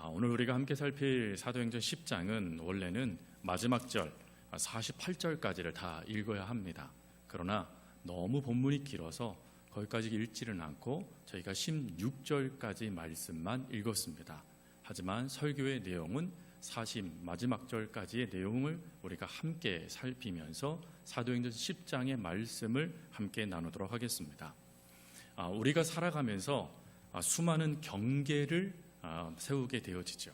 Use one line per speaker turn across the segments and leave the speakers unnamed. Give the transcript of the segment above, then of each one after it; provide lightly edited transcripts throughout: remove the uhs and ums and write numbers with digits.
오늘 우리가 함께 살필 사도행전 10장은 원래는 마지막 절 48절까지를 다 읽어야 합니다. 그러나 너무 본문이 길어서 거기까지 읽지는 않고 저희가 16절까지 말씀만 읽었습니다. 하지만 설교의 내용은 40 마지막 절까지의 내용을 우리가 함께 살피면서 사도행전 10장의 말씀을 함께 나누도록 하겠습니다. 우리가 살아가면서 수많은 경계를 세우게 되어지죠.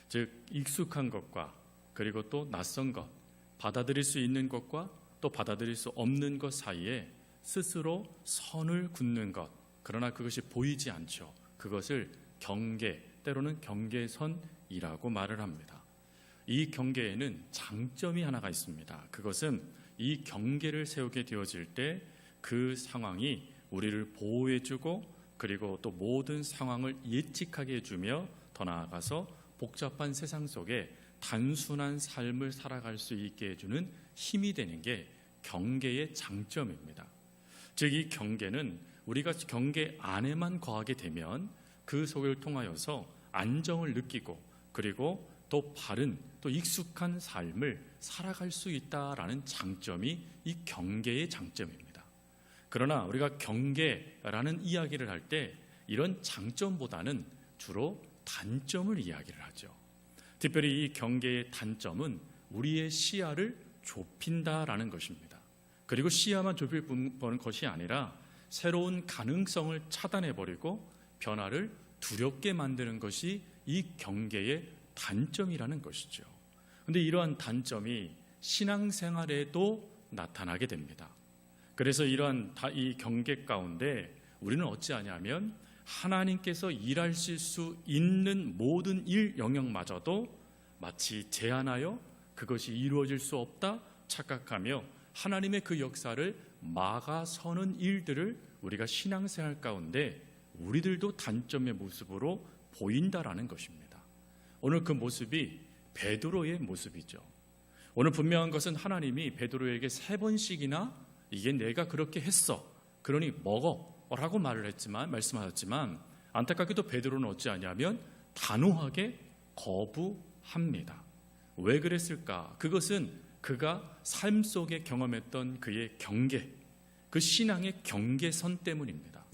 즉 익숙한 것과 그리고 또 낯선 것, 받아들일 수 있는 것과 또 받아들일 수 없는 것 사이에 스스로 선을 긋는 것, 그러나 그것이 보이지 않죠. 그것을 경계, 때로는 경계선이라고 말을 합니다. 이 경계에는 장점이 하나가 있습니다. 그것은 이 경계를 세우게 되어질 때 그 상황이 우리를 보호해주고 그리고 또 모든 상황을 예측하게 해주며 더 나아가서 복잡한 세상 속에 단순한 삶을 살아갈 수 있게 해주는 힘이 되는 게 경계의 장점입니다. 즉 이 경계는 우리가 경계 안에만 거하게 되면 그 속을 통하여서 안정을 느끼고 그리고 또 바른 또 익숙한 삶을 살아갈 수 있다라는 장점이 이 경계의 장점입니다. 그러나 우리가 경계라는 이야기를 할 때 이런 장점보다는 주로 단점을 이야기를 하죠. 특별히 이 경계의 단점은 우리의 시야를 좁힌다라는 것입니다. 그리고 시야만 좁힐 것이 아니라 새로운 가능성을 차단해버리고 변화를 두렵게 만드는 것이 이 경계의 단점이라는 것이죠. 그런데 이러한 단점이 신앙생활에도 나타나게 됩니다. 그래서 이러한 이 경계 가운데 우리는 어찌하냐면 하나님께서 일하실 수 있는 모든 일 영역마저도 마치 제한하여 그것이 이루어질 수 없다 착각하며 하나님의 그 역사를 막아서는 일들을 우리가 신앙생활 가운데 우리들도 단점의 모습으로 보인다라는 것입니다. 오늘 그 모습이 베드로의 모습이죠. 오늘 분명한 것은 하나님이 베드로에게 3번씩이나 이게 내가 그렇게 했어, 그러니 먹어라고 말씀하셨지만 안타깝게도 베드로는 어찌하냐면 단호하게 거부합니다. 왜 그랬을까? 그것은 그가 삶 속에 경험했던 그의 경계, 그 신앙의 경계선 때문입니다.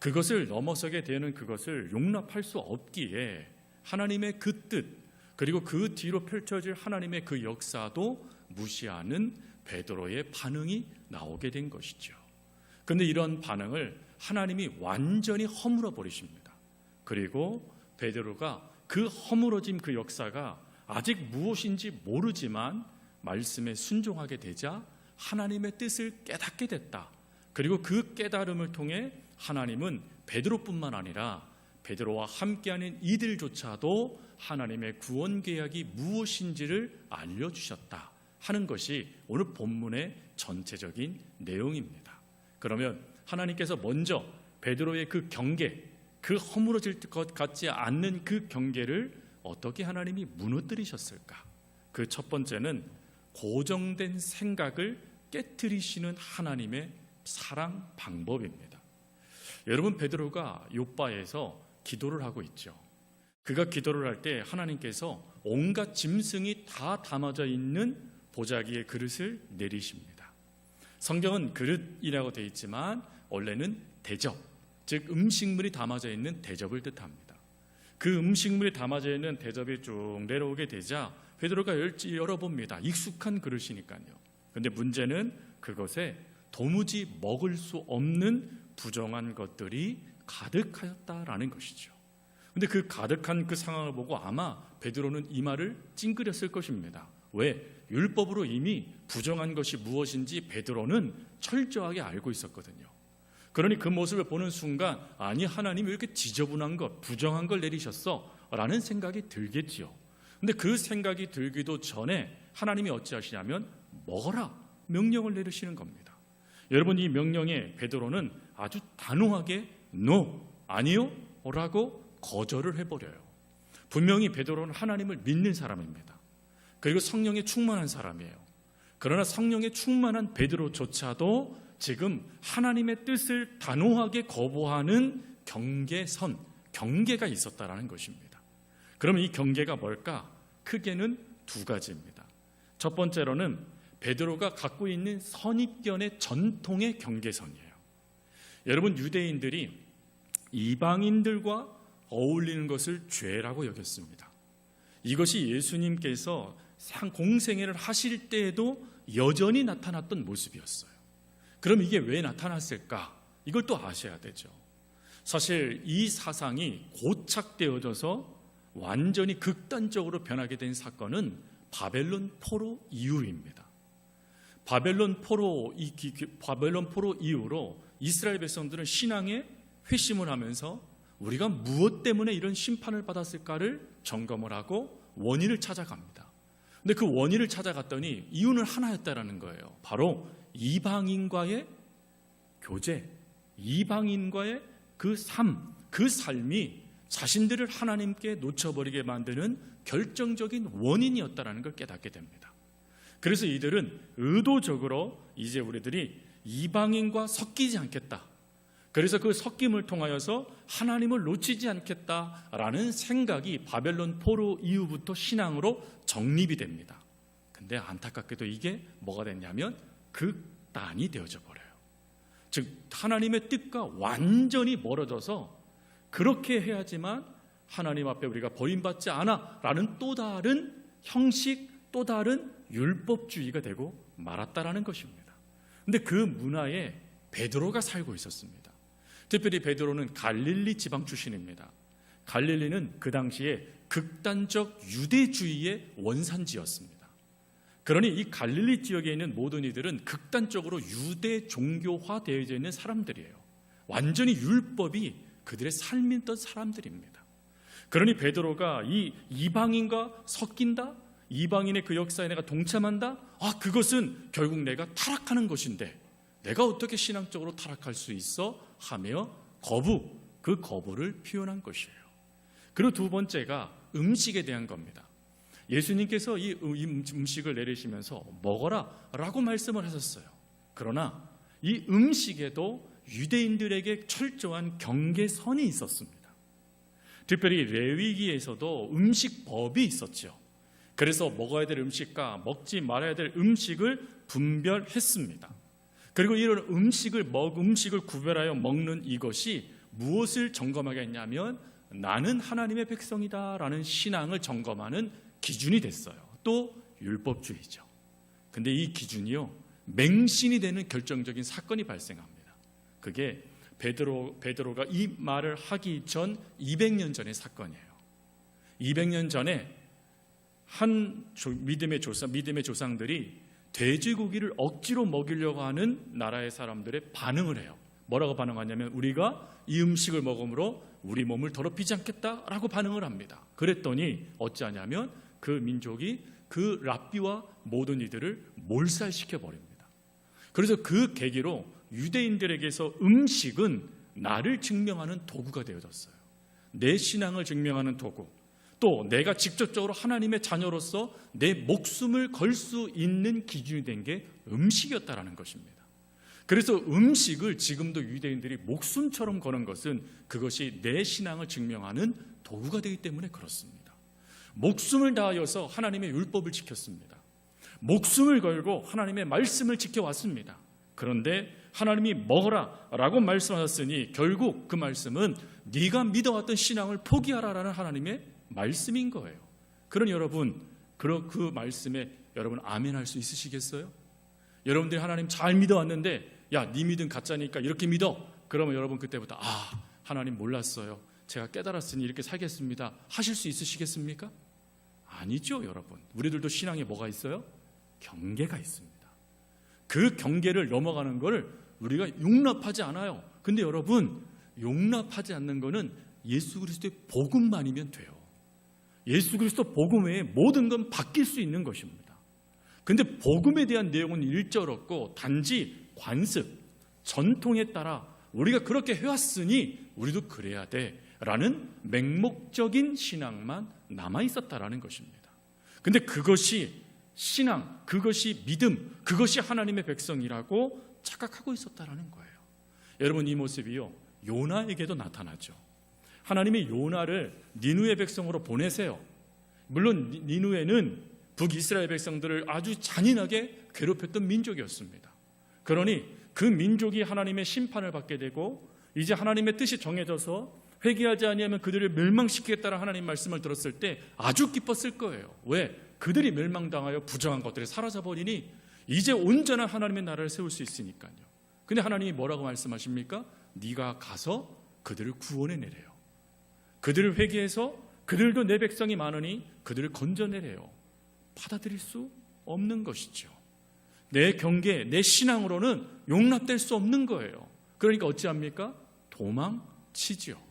그것을 넘어서게 되는 그것을 용납할 수 없기에 하나님의 그 뜻 그리고 그 뒤로 펼쳐질 하나님의 그 역사도 무시하는 베드로의 반응이 나오게 된 것이죠. 그런데 이런 반응을 하나님이 완전히 허물어 버리십니다. 그리고 베드로가 그 허물어진 그 역사가 아직 무엇인지 모르지만 말씀에 순종하게 되자 하나님의 뜻을 깨닫게 됐다. 그리고 그 깨달음을 통해 하나님은 베드로뿐만 아니라 베드로와 함께하는 이들조차도 하나님의 구원 계약이 무엇인지를 알려주셨다 하는 것이 오늘 본문의 전체적인 내용입니다. 그러면 하나님께서 먼저 베드로의 그 경계, 그 허물어질 것 같지 않는 그 경계를 어떻게 하나님이 무너뜨리셨을까? 그 첫 번째는 고정된 생각을 깨트리시는 하나님의 사랑 방법입니다. 여러분, 베드로가 욥바에서 기도를 하고 있죠. 그가 기도를 할 때 하나님께서 온갖 짐승이 다 담아져 있는 보자기의 그릇을 내리십니다. 성경은 그릇이라고 되어 있지만 원래는 대접, 즉 음식물이 담아져 있는 대접을 뜻합니다. 그 음식물이 담아져 있는 대접이 쭉 내려오게 되자 베드로가 열어봅니다. 익숙한 그릇이니까요. 그런데 문제는 그것에 도무지 먹을 수 없는 부정한 것들이 가득하였다라는 것이죠. 그런데 그 가득한 그 상황을 보고 아마 베드로는 이 말을 찡그렸을 것입니다. 왜? 율법으로 이미 부정한 것이 무엇인지 베드로는 철저하게 알고 있었거든요. 그러니 그 모습을 보는 순간 아니 하나님이 왜 이렇게 지저분한 것, 부정한 걸 내리셨어? 라는 생각이 들겠지요. 그런데 그 생각이 들기도 전에 하나님이 어찌하시냐면 먹어라 명령을 내리시는 겁니다. 여러분, 이 명령에 베드로는 아주 단호하게 No, 아니요 라고 거절을 해버려요. 분명히 베드로는 하나님을 믿는 사람입니다. 그리고 성령에 충만한 사람이에요. 그러나 성령에 충만한 베드로조차도 지금 하나님의 뜻을 단호하게 거부하는 경계선, 경계가 있었다라는 것입니다. 그러면 이 경계가 뭘까? 크게는 두 가지입니다. 첫 번째로는 베드로가 갖고 있는 선입견의 전통의 경계선이에요. 여러분, 유대인들이 이방인들과 어울리는 것을 죄라고 여겼습니다. 이것이 예수님께서 공생애를 하실 때에도 여전히 나타났던 모습이었어요. 그럼 이게 왜 나타났을까? 이걸 또 아셔야 되죠. 사실 이 사상이 고착되어져서 완전히 극단적으로 변하게 된 사건은 바벨론 포로 이후입니다. 바벨론 포로 이후로 이스라엘 백성들은 신앙에 회심을 하면서 우리가 무엇 때문에 이런 심판을 받았을까를 점검을 하고 원인을 찾아갑니다. 근데 그 원인을 찾아갔더니 이유는 하나였다라는 거예요. 바로 이방인과의 교제, 이방인과의 그 삶이 자신들을 하나님께 놓쳐버리게 만드는 결정적인 원인이었다라는 걸 깨닫게 됩니다. 그래서 이들은 의도적으로 이제 우리들이 이방인과 섞이지 않겠다, 그래서 그 섞임을 통하여서 하나님을 놓치지 않겠다라는 생각이 바벨론 포로 이후부터 신앙으로 정립이 됩니다. 근데 안타깝게도 이게 뭐가 됐냐면 극단이 되어져 버려요. 즉 하나님의 뜻과 완전히 멀어져서 그렇게 해야지만 하나님 앞에 우리가 버림받지 않아 라는 또 다른 형식, 또 다른 율법주의가 되고 말았다라는 것입니다. 근데 그 문화에 베드로가 살고 있었습니다. 특별히 베드로는 갈릴리 지방 출신입니다. 갈릴리는 그 당시에 극단적 유대주의의 원산지였습니다. 그러니 이 갈릴리 지역에 있는 모든 이들은 극단적으로 유대 종교화되어져 있는 사람들이에요. 완전히 율법이 그들의 삶이었던 사람들입니다. 그러니 베드로가 이 이방인과 섞인다, 이방인의 그 역사에 내가 동참한다, 그것은 결국 내가 타락하는 것인데 내가 어떻게 신앙적으로 타락할 수 있어? 하며 그 거부를 표현한 것이에요. 그리고 두 번째가 음식에 대한 겁니다. 예수님께서 이 음식을 내리시면서 먹어라 라고 말씀을 하셨어요. 그러나 이 음식에도 유대인들에게 철저한 경계선이 있었습니다. 특별히 레위기에서도 음식법이 있었죠. 그래서 먹어야 될 음식과 먹지 말아야 될 음식을 분별했습니다. 그리고 이런 음식을 구별하여 먹는 이것이 무엇을 점검하게 했냐면 나는 하나님의 백성이다라는 신앙을 점검하는 기준이 됐어요. 또 율법주의죠. 근데 이 기준이요, 맹신이 되는 결정적인 사건이 발생합니다. 그게 베드로가 이 말을 하기 전 200년 전의 사건이에요. 200년 전에 한 믿음의 조상들이 돼지고기를 억지로 먹이려고 하는 나라의 사람들의 반응을 해요. 뭐라고 반응하냐면 우리가 이 음식을 먹음으로 우리 몸을 더럽히지 않겠다라고 반응을 합니다. 그랬더니 어찌하냐면 그 민족이 그 랍비와 모든 이들을 몰살시켜 버립니다. 그래서 그 계기로 유대인들에게서 음식은 나를 증명하는 도구가 되어졌어요. 내 신앙을 증명하는 도구, 또 내가 직접적으로 하나님의 자녀로서 내 목숨을 걸 수 있는 기준이 된 게 음식이었다라는 것입니다. 그래서 음식을 지금도 유대인들이 목숨처럼 거는 것은 그것이 내 신앙을 증명하는 도구가 되기 때문에 그렇습니다. 목숨을 다하여서 하나님의 율법을 지켰습니다. 목숨을 걸고 하나님의 말씀을 지켜왔습니다. 그런데 하나님이 먹어라 라고 말씀하셨으니 결국 그 말씀은 네가 믿어왔던 신앙을 포기하라라는 하나님의 말씀인 거예요. 그러니 여러분, 그 말씀에 여러분 아멘할 수 있으시겠어요? 여러분들이 하나님 잘 믿어왔는데 야, 네 믿음 가짜니까 이렇게 믿어. 그러면 여러분 그때부터 하나님 몰랐어요. 제가 깨달았으니 이렇게 살겠습니다. 하실 수 있으시겠습니까? 아니죠, 여러분. 우리들도 신앙에 뭐가 있어요? 경계가 있습니다. 그 경계를 넘어가는 걸 우리가 용납하지 않아요. 근데 여러분, 용납하지 않는 거는 예수 그리스도의 복음만이면 돼요. 예수 그리스도 복음 외에 모든 건 바뀔 수 있는 것입니다. 근데 복음에 대한 내용은 일절없고 단지 관습, 전통에 따라 우리가 그렇게 해왔으니 우리도 그래야 돼라는 맹목적인 신앙만 남아있었다라는 것입니다. 근데 그것이 신앙, 그것이 믿음, 그것이 하나님의 백성이라고 착각하고 있었다라는 거예요. 여러분, 이 모습이요, 요나에게도 나타나죠. 하나님이 요나를 니누의 백성으로 보내세요. 물론 니누에는 북이스라엘 백성들을 아주 잔인하게 괴롭혔던 민족이었습니다. 그러니 그 민족이 하나님의 심판을 받게 되고 이제 하나님의 뜻이 정해져서 회개하지 아니하면 그들을 멸망시키겠다는 하나님 말씀을 들었을 때 아주 기뻤을 거예요. 왜? 그들이 멸망당하여 부정한 것들이 사라져버리니 이제 온전한 하나님의 나라를 세울 수 있으니까요. 근데 하나님이 뭐라고 말씀하십니까? 네가 가서 그들을 구원해내래요. 그들을 회개해서 그들도 내 백성이 많으니 그들을 건져내래요. 받아들일 수 없는 것이죠. 내 경계, 내 신앙으로는 용납될 수 없는 거예요. 그러니까 어찌합니까? 도망치죠.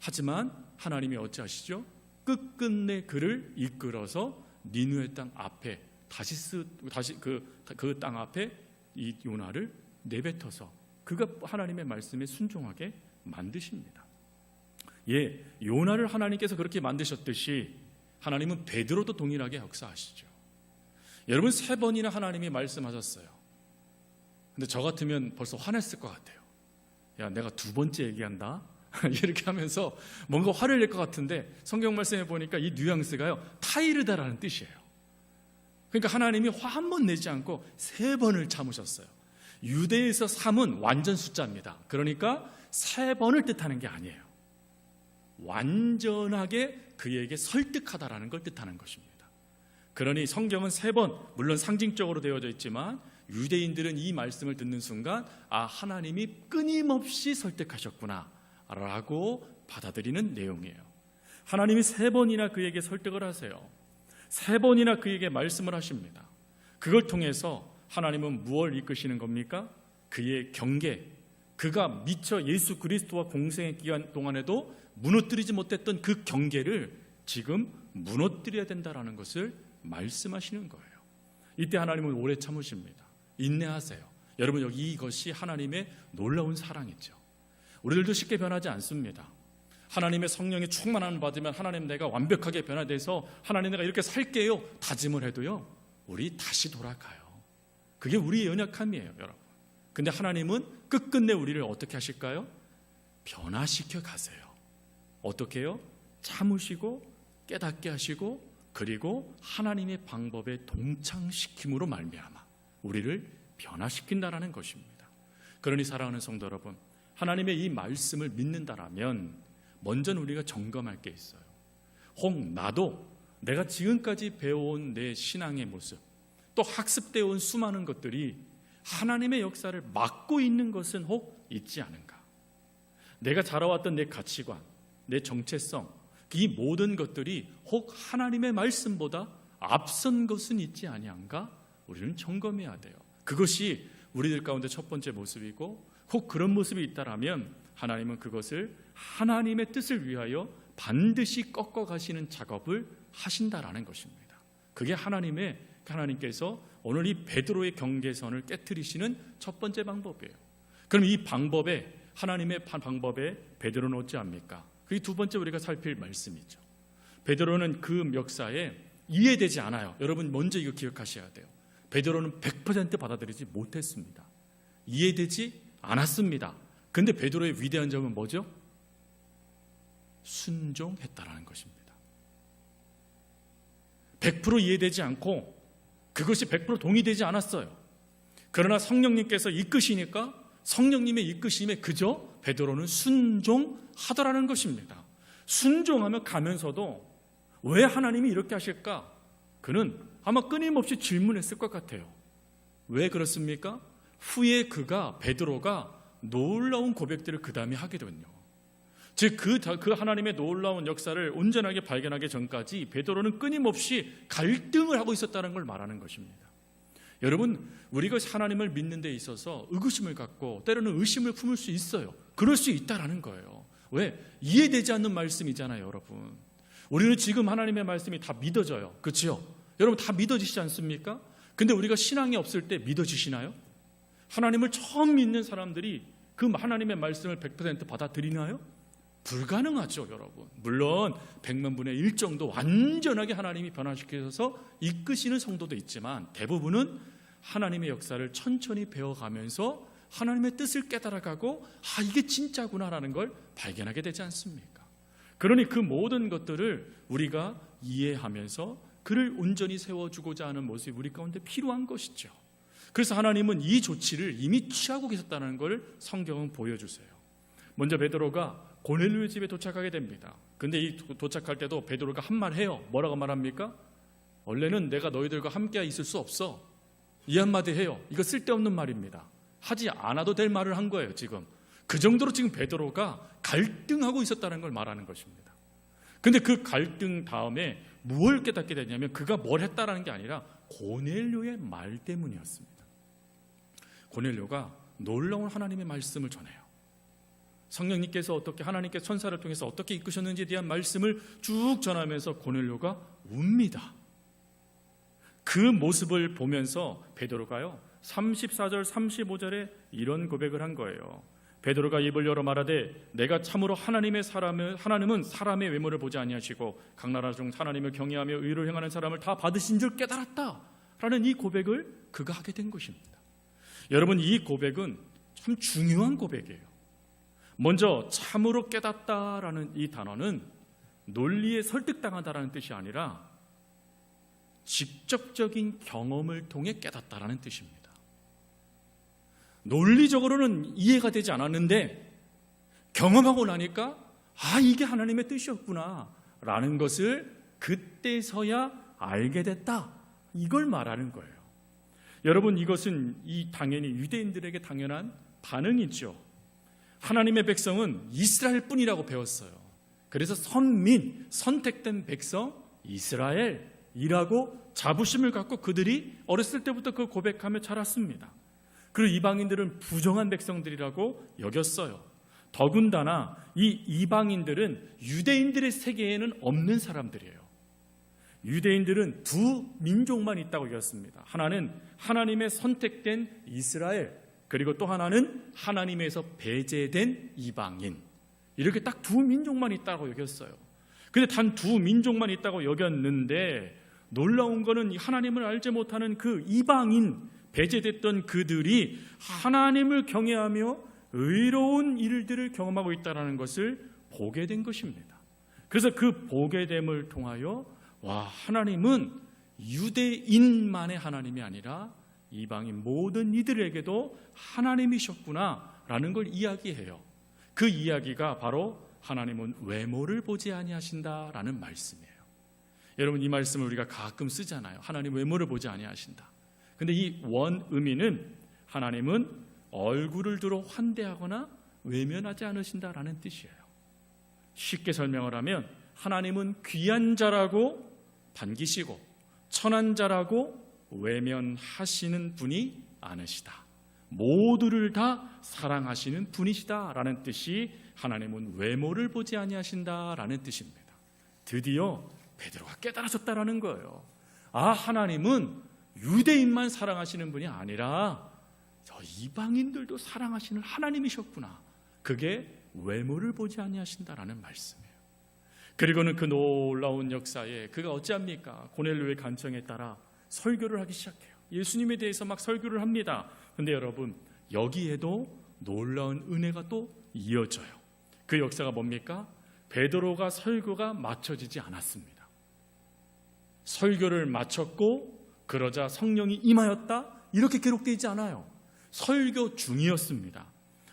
하지만 하나님이 어찌하시죠? 끝끝내 그를 이끌어서 니누의 땅 앞에 다시 그 땅 앞에 이 요나를 내뱉어서 그가 하나님의 말씀에 순종하게 만드십니다. 예, 요나를 하나님께서 그렇게 만드셨듯이 하나님은 베드로도 동일하게 역사하시죠. 여러분 3번이나 하나님이 말씀하셨어요. 근데 저 같으면 벌써 화냈을 것 같아요. 야, 내가 2번째 얘기한다? 이렇게 하면서 뭔가 화를 낼 것 같은데 성경 말씀에 보니까 이 뉘앙스가요, 타이르다라는 뜻이에요. 그러니까 하나님이 화 한 번 내지 않고 3번을 참으셨어요. 유대에서 3은 완전 숫자입니다. 그러니까 3번을 뜻하는 게 아니에요. 완전하게 그에게 설득하다라는 걸 뜻하는 것입니다. 그러니 성경은 3번, 물론 상징적으로 되어져 있지만 유대인들은 이 말씀을 듣는 순간 아, 하나님이 끊임없이 설득하셨구나 라고 받아들이는 내용이에요. 하나님이 3번이나 그에게 설득을 하세요. 3번이나 그에게 말씀을 하십니다. 그걸 통해서 하나님은 무엇을 이끄시는 겁니까? 그의 경계, 그가 미처 예수 그리스도와 공생의 기간 동안에도 무너뜨리지 못했던 그 경계를 지금 무너뜨려야 된다는 것을 말씀하시는 거예요. 이때 하나님은 오래 참으십니다. 인내하세요. 여러분, 여기 이것이 하나님의 놀라운 사랑이죠. 우리들도 쉽게 변하지 않습니다. 하나님의 성령의 충만함을 받으면 하나님 내가 완벽하게 변화돼서 하나님 내가 이렇게 살게요 다짐을 해도요, 우리 다시 돌아가요. 그게 우리의 연약함이에요, 여러분. 근데 하나님은 끝끝내 우리를 어떻게 하실까요? 변화시켜 가세요. 어떻게 해요? 참으시고 깨닫게 하시고 그리고 하나님의 방법에 동창시킴으로 말미암아 우리를 변화시킨다라는 것입니다. 그러니 사랑하는 성도 여러분, 하나님의 이 말씀을 믿는다라면 먼저는 우리가 점검할 게 있어요. 혹 나도 내가 지금까지 배워온 내 신앙의 모습, 또 학습되어 온 수많은 것들이 하나님의 역사를 막고 있는 것은 혹 있지 않은가? 내가 자라왔던 내 가치관, 내 정체성, 이 모든 것들이 혹 하나님의 말씀보다 앞선 것은 있지 아니한가? 우리는 점검해야 돼요. 그것이 우리들 가운데 첫 번째 모습이고, 혹 그런 모습이 있다라면 하나님은 그것을 하나님의 뜻을 위하여 반드시 꺾어 가시는 작업을 하신다라는 것입니다. 그게 하나님께서 오늘 이 베드로의 경계선을 깨트리시는 첫 번째 방법이에요. 그럼 이 방법에, 하나님의 방법에 베드로는 어찌합니까? 그게 두 번째 우리가 살필 말씀이죠. 베드로는 그 역사에 이해되지 않아요. 여러분 먼저 이거 기억하셔야 돼요. 베드로는 100% 받아들이지 못했습니다. 이해되지 않았습니다. 근데 베드로의 위대한 점은 뭐죠? 순종했다라는 것입니다. 100% 이해되지 않고 그것이 100% 동의되지 않았어요. 그러나 성령님께서 이끄시니까 성령님의 이끄심에 그저 베드로는 순종하더라는 것입니다. 순종하며 가면서도 왜 하나님이 이렇게 하실까? 그는 아마 끊임없이 질문했을 것 같아요. 왜 그렇습니까? 후에 베드로가 놀라운 고백들을 그 다음에 하게 되거든요. 즉 그 하나님의 놀라운 역사를 온전하게 발견하기 전까지 베드로는 끊임없이 갈등을 하고 있었다는 걸 말하는 것입니다. 여러분, 우리가 하나님을 믿는 데 있어서 의구심을 갖고 때로는 의심을 품을 수 있어요. 그럴 수 있다라는 거예요. 왜? 이해되지 않는 말씀이잖아요, 여러분. 우리는 지금 하나님의 말씀이 다 믿어져요. 그렇죠? 여러분 다 믿어지시지 않습니까? 근데 우리가 신앙이 없을 때 믿어지시나요? 하나님을 처음 믿는 사람들이 그 하나님의 말씀을 100% 받아들이나요? 불가능하죠, 여러분. 물론 100만 분의 1 정도 완전하게 하나님이 변화시켜서 이끄시는 성도도 있지만 대부분은 하나님의 역사를 천천히 배워가면서 하나님의 뜻을 깨달아가고 이게 진짜구나라는 걸 발견하게 되지 않습니까? 그러니 그 모든 것들을 우리가 이해하면서 그를 온전히 세워주고자 하는 모습이 우리 가운데 필요한 것이죠. 그래서 하나님은 이 조치를 이미 취하고 계셨다는 걸 성경은 보여주세요. 먼저 베드로가 고넬료의 집에 도착하게 됩니다. 근데 이 도착할 때도 베드로가 한 말 해요. 뭐라고 말합니까? 원래는 내가 너희들과 함께 있을 수 없어. 이 한마디 해요. 이거 쓸데없는 말입니다. 하지 않아도 될 말을 한 거예요. 지금 그 정도로 지금 베드로가 갈등하고 있었다는 걸 말하는 것입니다. 근데 그 갈등 다음에 무엇을 깨닫게 되냐면 그가 뭘 했다라는 게 아니라 고넬료의 말 때문이었습니다. 고넬료가 놀라운 하나님의 말씀을 전해요. 성령님께서 어떻게 하나님께 천사를 통해서 어떻게 이끄셨는지에 대한 말씀을 쭉 전하면서 고넬료가 웁니다. 그 모습을 보면서 베드로가요 34절 35절에 이런 고백을 한 거예요. 베드로가 입을 열어 말하되 내가 참으로 하나님은 사람의 외모를 보지 아니하시고 각 나라 중 하나님을 경외하며 의를 행하는 사람을 다 받으신 줄 깨달았다 라는 이 고백을 그가 하게 된 것입니다. 여러분, 이 고백은 참 중요한 고백이에요. 먼저 참으로 깨닫다라는 이 단어는 논리에 설득당하다라는 뜻이 아니라 직접적인 경험을 통해 깨닫다라는 뜻입니다. 논리적으로는 이해가 되지 않았는데 경험하고 나니까 이게 하나님의 뜻이었구나 라는 것을 그때서야 알게 됐다, 이걸 말하는 거예요. 여러분, 이것은 당연히 유대인들에게 당연한 반응이죠. 하나님의 백성은 이스라엘 뿐이라고 배웠어요. 그래서 선택된 백성 이스라엘이라고 자부심을 갖고 그들이 어렸을 때부터 그 고백하며 자랐습니다. 그리고 이방인들은 부정한 백성들이라고 여겼어요. 더군다나 이 이방인들은 유대인들의 세계에는 없는 사람들이에요. 유대인들은 두 민족만 있다고 여겼습니다. 하나는 하나님의 선택된 이스라엘, 그리고 또 하나는 하나님에서 배제된 이방인, 이렇게 딱 두 민족만 있다고 여겼어요. 근데 단 두 민족만 있다고 여겼는데 놀라운 거는 하나님을 알지 못하는 그 이방인, 배제됐던 그들이 하나님을 경외하며 의로운 일들을 경험하고 있다는 것을 보게 된 것입니다. 그래서 그 보게 됨을 통하여 하나님은 유대인만의 하나님이 아니라 이방인 모든 이들에게도 하나님이셨구나 라는 걸 이야기해요. 그 이야기가 바로 하나님은 외모를 보지 아니하신다라는 말씀이에요. 여러분, 이 말씀을 우리가 가끔 쓰잖아요. 하나님 외모를 보지 아니하신다. 근데 이 원의미는 하나님은 얼굴을 두루 환대하거나 외면하지 않으신다라는 뜻이에요. 쉽게 설명을 하면 하나님은 귀한 자라고 반기시고 천한 자라고 외면하시는 분이 아니시다. 모두를 다 사랑하시는 분이시다라는 뜻이 하나님은 외모를 보지 아니하신다라는 뜻입니다. 드디어 베드로가 깨달아졌다라는 거예요. 하나님은 유대인만 사랑하시는 분이 아니라 저 이방인들도 사랑하시는 하나님이셨구나. 그게 외모를 보지 아니하신다라는 말씀이에요. 그리고는 그 놀라운 역사에 그가 어찌합니까? 고넬료의 간청에 따라 설교를 하기 시작해요. 예수님에 대해서 막 설교를 합니다. 그런데 여러분, 여기에도 놀라운 은혜가 또 이어져요. 그 역사가 뭡니까? 베드로가 설교가 마쳐지지 않았습니다. 설교를 마쳤고 그러자 성령이 임하였다, 이렇게 기록되어 있지 않아요. 설교 중이었습니다.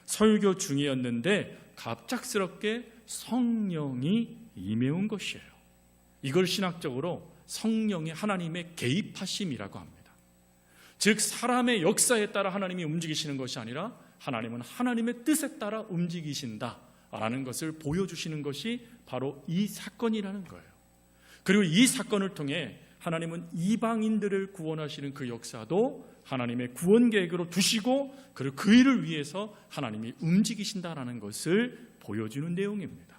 설교 중이었는데 갑작스럽게 성령이 임해온 것이에요. 이걸 신학적으로 성령의 하나님의 개입하심이라고 합니다. 즉 사람의 역사에 따라 하나님이 움직이시는 것이 아니라 하나님은 하나님의 뜻에 따라 움직이신다라는 것을 보여주시는 것이 바로 이 사건이라는 거예요. 그리고 이 사건을 통해 하나님은 이방인들을 구원하시는 그 역사도 하나님의 구원 계획으로 두시고 그리고 그 일을 위해서 하나님이 움직이신다라는 것을 보여주는 내용입니다.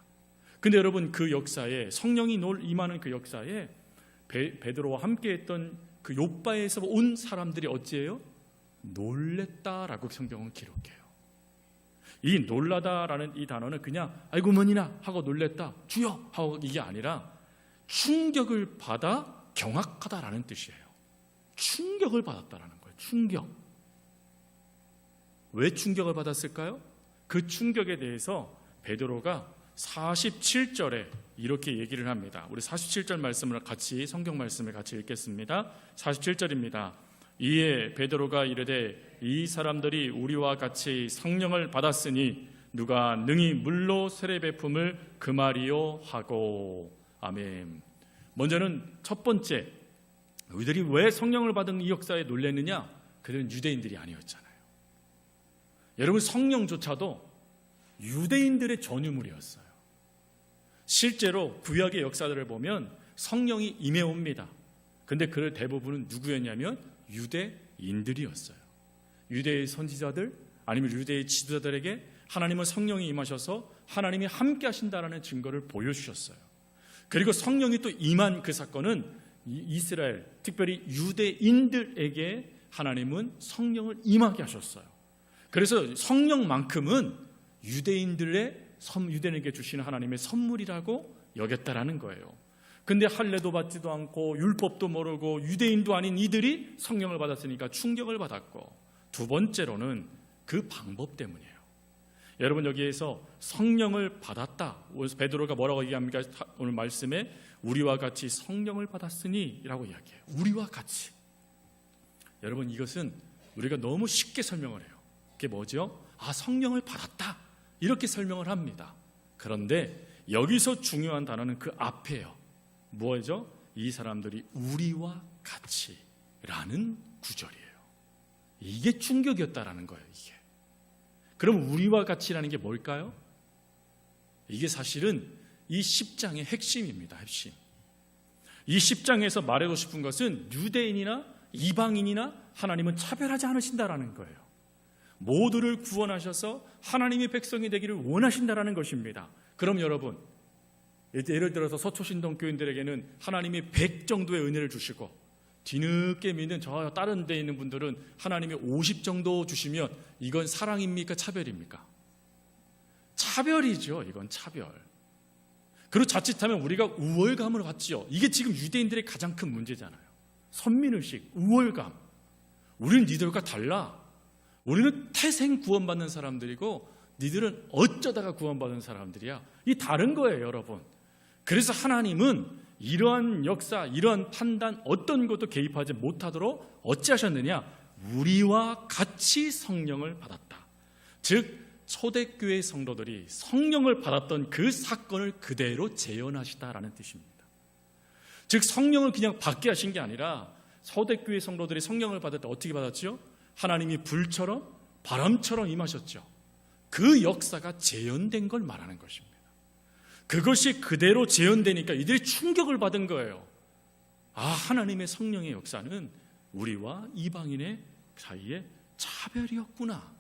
근데 여러분, 그 역사에 성령이 임하는 그 역사에 베드로와 함께했던 그 욥바에서 온 사람들이 어찌해요? 놀랬다라고 성경은 기록해요. 이 놀라다라는 이 단어는 그냥 아이고 뭐니나 하고 놀랬다, 주여 하고 이게 아니라 충격을 받아 경악하다라는 뜻이에요. 충격을 받았다라는 거예요. 충격. 왜 충격을 받았을까요? 그 충격에 대해서 베드로가 47절에 이렇게 얘기를 합니다. 우리 47절 말씀을 같이, 성경 말씀을 같이 읽겠습니다. 47절입니다. 이에 베드로가 이르되 이 사람들이 우리와 같이 성령을 받았으니 누가 능히 물로 세례 베품을 금하리요 하고. 아멘. 먼저는 첫 번째, 우리들이 왜 성령을 받은 이 역사에 놀랐느냐? 그들은 유대인들이 아니었잖아요. 여러분, 성령조차도 유대인들의 전유물이었어요. 실제로 구약의 역사들을 보면 성령이 임해옵니다. 근데 그 대부분은 누구였냐면 유대인들이었어요. 유대의 선지자들 아니면 유대의 지도자들에게 하나님은 성령이 임하셔서 하나님이 함께 하신다라는 증거를 보여주셨어요. 그리고 성령이 또 임한 그 사건은 이스라엘, 특별히 유대인들에게 하나님은 성령을 임하게 하셨어요. 그래서 성령만큼은 유대인에게 주시는 하나님의 선물이라고 여겼다라는 거예요. 근데 할례도 받지도 않고 율법도 모르고 유대인도 아닌 이들이 성령을 받았으니까 충격을 받았고, 두 번째로는 그 방법 때문이에요. 여러분, 여기에서 성령을 받았다, 베드로가 뭐라고 얘기합니까? 오늘 말씀에 우리와 같이 성령을 받았으니 라고 이야기해요. 우리와 같이. 여러분, 이것은 우리가 너무 쉽게 설명을 해요. 그게 뭐죠? 성령을 받았다, 이렇게 설명을 합니다. 그런데 여기서 중요한 단어는 그 앞에요. 뭐죠? 이 사람들이 우리와 같이 라는 구절이에요. 이게 충격이었다라는 거예요. 이게. 그럼 우리와 같이라는 게 뭘까요? 이게 사실은 이 10장의 핵심입니다. 핵심. 이 10장에서 말하고 싶은 것은 유대인이나 이방인이나 하나님은 차별하지 않으신다라는 거예요. 모두를 구원하셔서 하나님의 백성이 되기를 원하신다라는 것입니다. 그럼 여러분, 예를 들어서 서초신동 교인들에게는 하나님이 100 정도의 은혜를 주시고 뒤늦게 믿는 저 다른 데 있는 분들은 하나님이 50 정도 주시면 이건 사랑입니까? 차별입니까? 차별이죠. 이건 차별. 그리고 자칫하면 우리가 우월감을 갖지요. 이게 지금 유대인들의 가장 큰 문제잖아요. 선민의식, 우월감. 우리는 니들과 달라. 우리는 태생 구원받는 사람들이고 니들은 어쩌다가 구원받은 사람들이야. 이 다른 거예요, 여러분. 그래서 하나님은 이러한 역사, 이러한 판단, 어떤 것도 개입하지 못하도록 어찌하셨느냐? 우리와 같이 성령을 받았다. 즉 초대교회 성도들이 성령을 받았던 그 사건을 그대로 재현하시다라는 뜻입니다. 즉 성령을 그냥 받게 하신 게 아니라 초대교회 성도들이 성령을 받을 때 어떻게 받았죠? 하나님이 불처럼 바람처럼 임하셨죠. 그 역사가 재현된 걸 말하는 것입니다. 그것이 그대로 재현되니까 이들이 충격을 받은 거예요. 하나님의 성령의 역사는 우리와 이방인의 사이에 차별이었구나.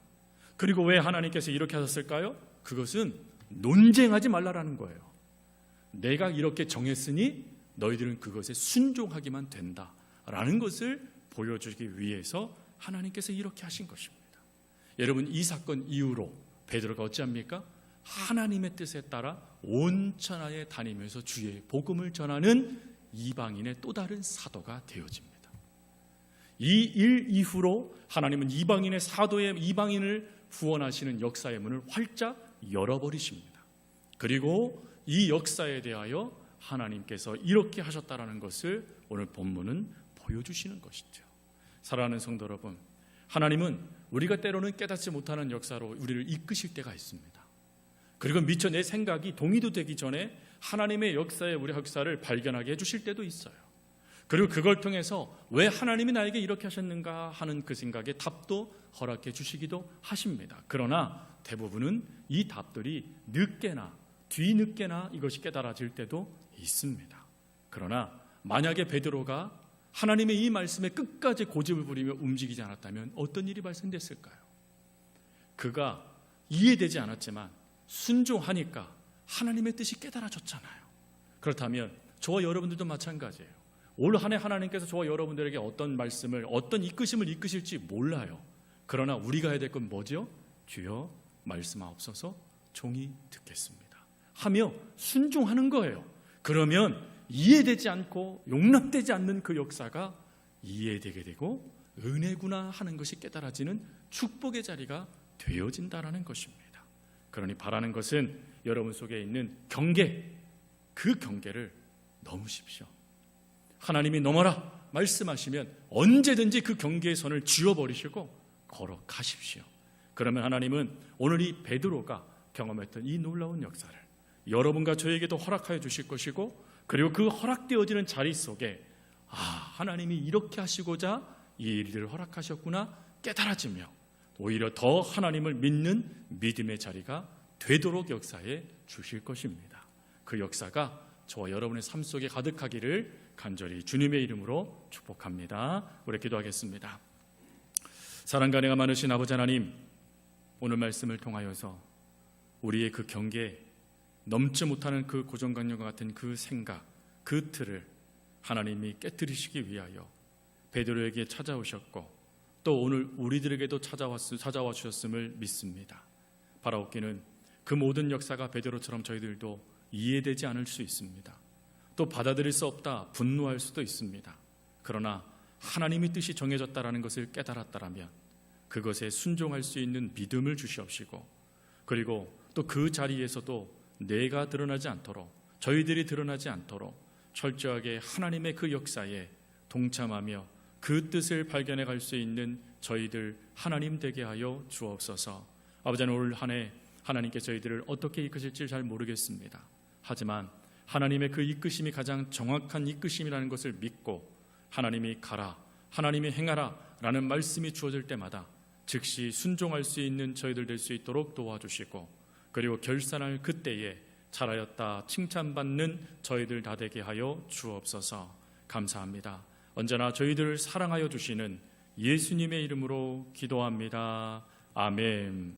그리고 왜 하나님께서 이렇게 하셨을까요? 그것은 논쟁하지 말라라는 거예요. 내가 이렇게 정했으니 너희들은 그것에 순종하기만 된다라는 것을 보여주기 위해서 하나님께서 이렇게 하신 것입니다. 여러분, 이 사건 이후로 베드로가 어찌합니까? 하나님의 뜻에 따라 온 천하에 다니면서 주의 복음을 전하는 이방인의 또 다른 사도가 되어집니다. 이 일 이후로 하나님은 이방인의 사도의 이방인을 후원하시는 역사의 문을 활짝 열어버리십니다. 그리고 이 역사에 대하여 하나님께서 이렇게 하셨다라는 것을 오늘 본문은 보여주시는 것이죠. 사랑하는 성도 여러분, 하나님은 우리가 때로는 깨닫지 못하는 역사로 우리를 이끄실 때가 있습니다. 그리고 미처 내 생각이 동의도 되기 전에 하나님의 역사에 우리 역사를 발견하게 해주실 때도 있어요. 그리고 그걸 통해서 왜 하나님이 나에게 이렇게 하셨는가 하는 그 생각에 답도 허락해 주시기도 하십니다. 그러나 대부분은 이 답들이 늦게나 뒤늦게나 이것이 깨달아질 때도 있습니다. 그러나 만약에 베드로가 하나님의 이 말씀에 끝까지 고집을 부리며 움직이지 않았다면 어떤 일이 발생됐을까요? 그가 이해되지 않았지만 순종하니까 하나님의 뜻이 깨달아졌잖아요. 그렇다면 저와 여러분들도 마찬가지예요. 올 한 해 하나님께서 저와 여러분들에게 어떤 말씀을, 어떤 이끄심을 이끄실지 몰라요. 그러나 우리가 해야 될 건 뭐죠? 주여 말씀하옵소서, 종이 듣겠습니다 하며 순종하는 거예요. 그러면 이해되지 않고 용납되지 않는 그 역사가 이해되게 되고 은혜구나 하는 것이 깨달아지는 축복의 자리가 되어진다라는 것입니다. 그러니 바라는 것은 여러분 속에 있는 경계, 그 경계를 넘으십시오. 하나님이 넘어라 말씀하시면 언제든지 그 경계의 선을 지워버리시고 걸어가십시오. 그러면 하나님은 오늘 이 베드로가 경험했던 이 놀라운 역사를 여러분과 저에게도 허락하여 주실 것이고, 그리고 그 허락되어지는 자리 속에 하나님이 이렇게 하시고자 이 일들을 허락하셨구나 깨달아지며 오히려 더 하나님을 믿는 믿음의 자리가 되도록 역사해 주실 것입니다. 그 역사가 저와 여러분의 삶 속에 가득하기를 간절히 주님의 이름으로 축복합니다. 우리 기도하겠습니다. 사랑과 은혜가 많으신 아버지 하나님, 오늘 말씀을 통하여서 우리의 그 경계에 넘지 못하는 그 고정관념과 같은 그 생각, 그 틀을 하나님이 깨뜨리시기 위하여 베드로에게 찾아오셨고 또 오늘 우리들에게도 찾아와 주셨음을 믿습니다. 바라옵기는 그 모든 역사가 베드로처럼 저희들도 이해되지 않을 수 있습니다. 또 받아들일 수 없다, 분노할 수도 있습니다. 그러나 하나님의 뜻이 정해졌다라는 것을 깨달았다라면 그것에 순종할 수 있는 믿음을 주시옵시고, 그리고 또 그 자리에서도 내가 드러나지 않도록, 저희들이 드러나지 않도록 철저하게 하나님의 그 역사에 동참하며 그 뜻을 발견해 갈 수 있는 저희들 하나님 되게 하여 주옵소서. 아버지 하나님, 올 한 해 하나님께 저희들을 어떻게 이끄실지 잘 모르겠습니다. 하지만 하나님의 그 이끄심이 가장 정확한 이끄심이라는 것을 믿고 하나님이 가라, 하나님이 행하라 라는 말씀이 주어질 때마다 즉시 순종할 수 있는 저희들 될 수 있도록 도와주시고, 그리고 결산할 그때에 잘하였다 칭찬받는 저희들 다 되게 하여 주옵소서. 감사합니다. 언제나 저희들을 사랑하여 주시는 예수님의 이름으로 기도합니다. 아멘.